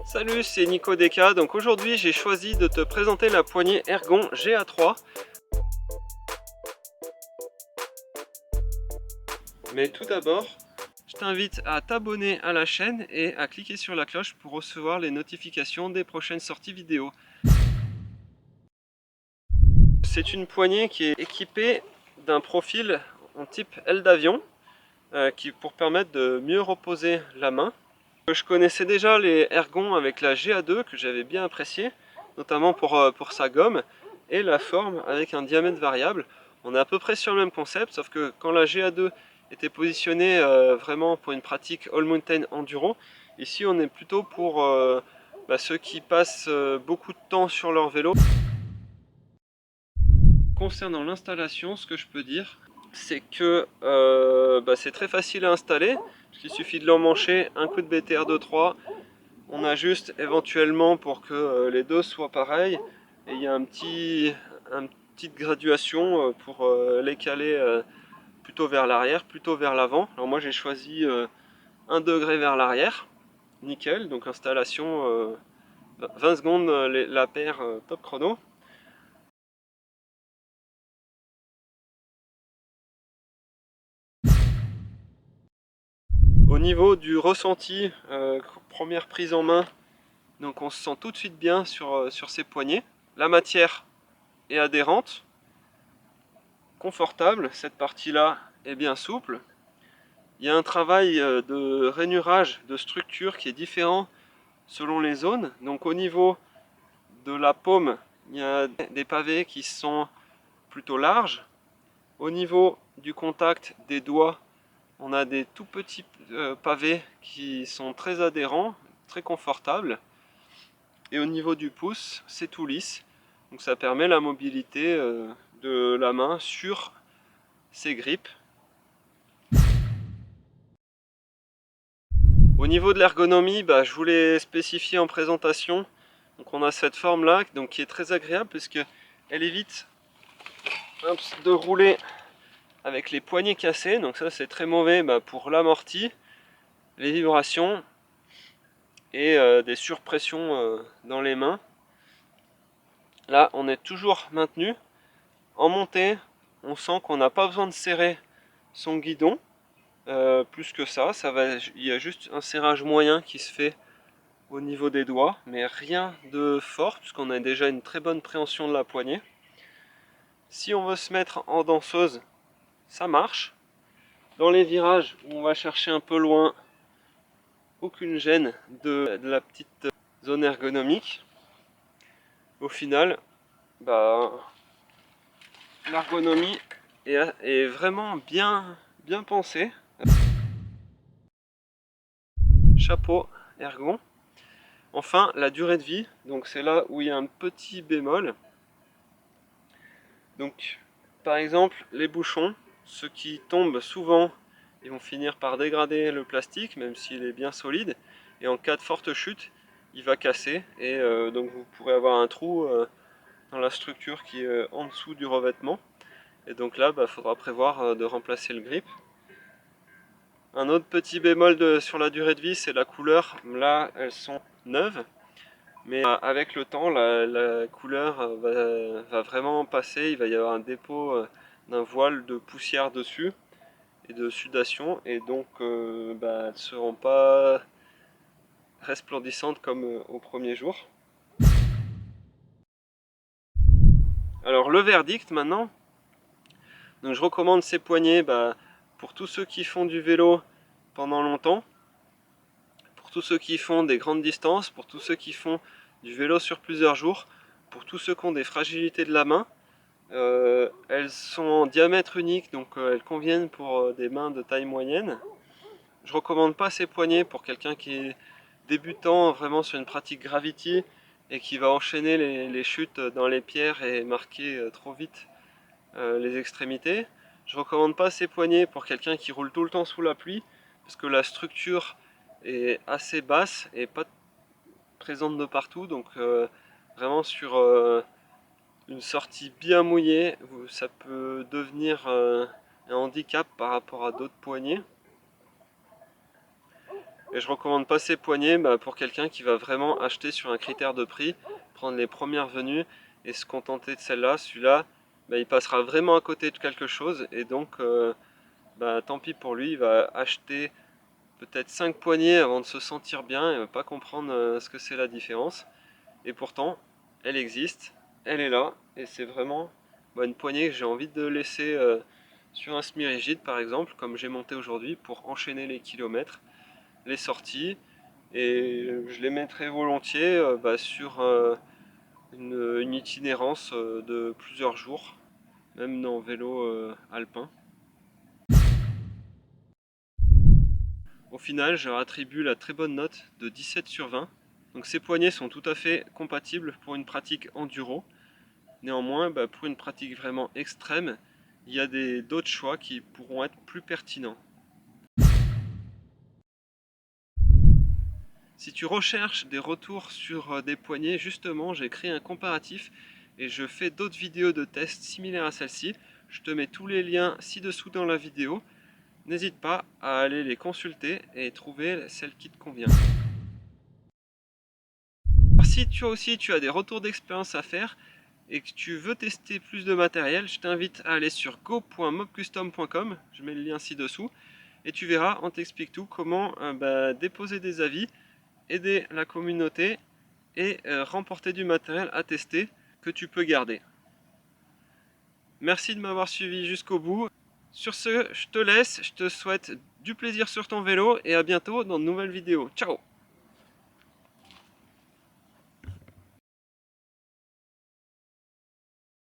Salut, c'est Nico Deka. Donc aujourd'hui j'ai choisi de te présenter la poignée Ergon GA3. Mais tout d'abord, je t'invite à t'abonner à la chaîne et à cliquer sur la cloche pour recevoir les notifications des prochaines sorties vidéo. C'est une poignée qui est équipée d'un profil en type aile d'avion pour permettre de mieux reposer la main. Je connaissais déjà les Ergon avec la GA2 que j'avais bien apprécié, notamment pour sa gomme et la forme avec un diamètre variable. On est à peu près sur le même concept, sauf que quand la GA2 était positionnée vraiment pour une pratique all mountain enduro, ici on est plutôt pour ceux qui passent beaucoup de temps sur leur vélo. Concernant l'installation, ce que je peux dire, c'est que c'est très facile à installer. Il suffit de l'emmancher, un coup de BTR 2.3. On ajuste éventuellement pour que les doses soient pareilles. Et il y a une petite graduation pour les caler plutôt vers l'arrière, plutôt vers l'avant. Alors moi j'ai choisi 1 degré vers l'arrière. Nickel, donc installation 20 secondes la paire top chrono. Top chrono. Au niveau du ressenti, première prise en main, donc on se sent tout de suite bien sur ces poignets. La matière est adhérente, confortable, cette partie-là est bien souple. Il y a un travail de rainurage, de structure qui est différent selon les zones. Donc au niveau de la paume, il y a des pavés qui sont plutôt larges. Au niveau du contact des doigts, on a des tout petits pavés qui sont très adhérents, très confortables. Et au niveau du pouce, c'est tout lisse. Donc ça permet la mobilité de la main sur ces grippes. Au niveau de l'ergonomie, je vous l'ai spécifié en présentation. Donc on a cette forme là qui est très agréable puisque elle évite de rouler avec les poignets cassés. Donc ça c'est très mauvais pour l'amorti, les vibrations et des surpressions dans les mains. Là on est toujours maintenu. En montée, on sent qu'on n'a pas besoin de serrer son guidon. Plus que ça, il y a juste un serrage moyen qui se fait au niveau des doigts, mais rien de fort puisqu'on a déjà une très bonne préhension de la poignée. Si on veut se mettre en danseuse, ça marche. Dans les virages où on va chercher un peu loin, aucune gêne de la petite zone ergonomique. Au final, l'ergonomie est vraiment bien pensée. Chapeau Ergon. Enfin, la durée de vie, donc c'est là où il y a un petit bémol. Donc, par exemple, les bouchons, ceux qui tombent souvent, ils vont finir par dégrader le plastique, même s'il est bien solide. Et en cas de forte chute, il va casser. Et donc vous pourrez avoir un trou dans la structure qui est en dessous du revêtement. Et donc là, il faudra prévoir de remplacer le grip. Un autre petit bémol sur la durée de vie, c'est la couleur. Là, elles sont neuves. Mais avec le temps, la couleur va vraiment passer. Il va y avoir un dépôt d'un voile de poussière dessus et de sudation. Et donc, elles ne seront pas resplendissantes comme au premier jour. Alors, le verdict maintenant. Donc, je recommande ces poignées pour tous ceux qui font du vélo pendant longtemps, pour tous ceux qui font des grandes distances, pour tous ceux qui font du vélo sur plusieurs jours, pour tous ceux qui ont des fragilités de la main. Elles sont en diamètre unique, donc elles conviennent pour des mains de taille moyenne. Je recommande pas ces poignées pour quelqu'un qui est débutant vraiment sur une pratique gravity et qui va enchaîner les chutes dans les pierres et marquer trop vite les extrémités. Je recommande pas ces poignées pour quelqu'un qui roule tout le temps sous la pluie parce que la structure est assez basse et pas présente de partout, donc vraiment sur une sortie bien mouillée, ça peut devenir un handicap par rapport à d'autres poignées. Et je recommande pas ces poignées pour quelqu'un qui va vraiment acheter sur un critère de prix, prendre les premières venues et se contenter de celle-là. Celui-là, il passera vraiment à côté de quelque chose et donc tant pis pour lui, il va acheter peut-être 5 poignées avant de se sentir bien et ne va pas comprendre ce que c'est la différence. Et pourtant, elle existe, elle est là, et c'est vraiment une poignée que j'ai envie de laisser sur un semi-rigide par exemple, comme j'ai monté aujourd'hui, pour enchaîner les kilomètres, les sorties, et je les mettrai volontiers sur une itinérance de plusieurs jours, même en vélo alpin. Au final, je leur attribue la très bonne note de 17 sur 20. Donc ces poignées sont tout à fait compatibles pour une pratique enduro. Néanmoins, pour une pratique vraiment extrême, il y a d'autres choix qui pourront être plus pertinents. Si tu recherches des retours sur des poignées, justement, j'ai créé un comparatif et je fais d'autres vidéos de tests similaires à celle-ci. Je te mets tous les liens ci-dessous dans la vidéo. N'hésite pas à aller les consulter et trouver celle qui te convient. Si toi aussi tu as des retours d'expérience à faire et que tu veux tester plus de matériel, je t'invite à aller sur go.mobcustom.com, je mets le lien ci-dessous, et tu verras, on t'explique tout, comment déposer des avis, aider la communauté et remporter du matériel à tester que tu peux garder. Merci de m'avoir suivi jusqu'au bout. Sur ce, je te laisse, je te souhaite du plaisir sur ton vélo et à bientôt dans de nouvelles vidéos. Ciao!